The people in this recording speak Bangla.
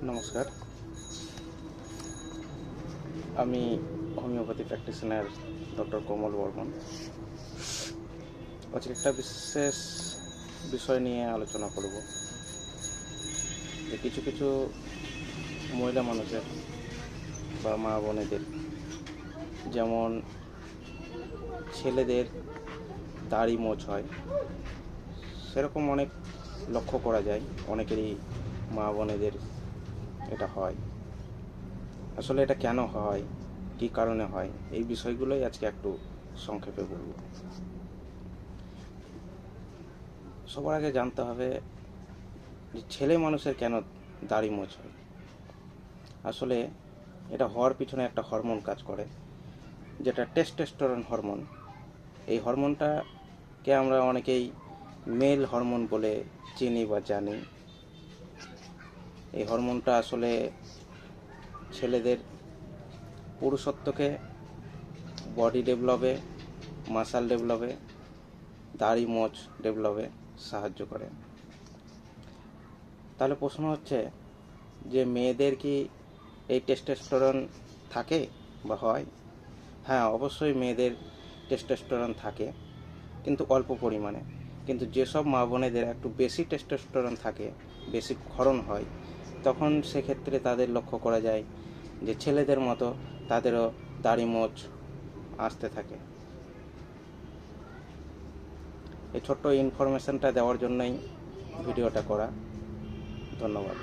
নমস্কার, আমি হোমিওপ্যাথি প্র্যাকটিশনার ডক্টর কোমল বর্মন। আজকে একটা বিশেষ বিষয় নিয়ে আলোচনা করব, যে কিছু কিছু মহিলা মানুষের বা মা বোনেদের, যেমন ছেলেদের দাড়ি মোচ হয়, সেরকম অনেক লক্ষ্য করা যায়। অনেকেরই মা বোনেদের এটা হয়। আসলে এটা কেন হয়, কী কারণে হয়, এই বিষয়গুলোই আজকে একটু সংক্ষেপে বলব। সবার আগে জানতে হবে যে ছেলে মানুষের কেন দাড়ি মোচ হয়। আসলে এটা হওয়ার পিছনে একটা হরমোন কাজ করে, যেটা টেস্টোস্টেরন হরমোন। এই হরমোনটাকে আমরা অনেকেই মেল হরমোন বলে চিনি বা জানি। এই হরমোনটা আসলে ছেলেদের পুরুষত্বকে, বডি ডেভেলপে, মাসল ডেভেলপে, দাড়ি মোচ ডেভেলপে সাহায্য করে। তাহলে প্রশ্ন হচ্ছে যে মেয়েদের কি এই টেস্টোস্টেরন থাকে বা হয়? হ্যাঁ, অবশ্যই মেয়েদের টেস্টোস্টেরন থাকে, কিন্তু অল্প পরিমাণে। কিন্তু যেসব মা বোনেদের একটু বেশি টেস্টোস্টেরন থাকে, বেশি ক্ষরণ হয়, তখন সেক্ষেত্রে তাদের লক্ষ্য করা যায় যে ছেলেদের মতো তাদেরও দাড়ি মোচ আসতে থাকে। এই ছোট্ট ইনফরমেশনটা দেওয়ার জন্যই ভিডিওটা করা। ধন্যবাদ।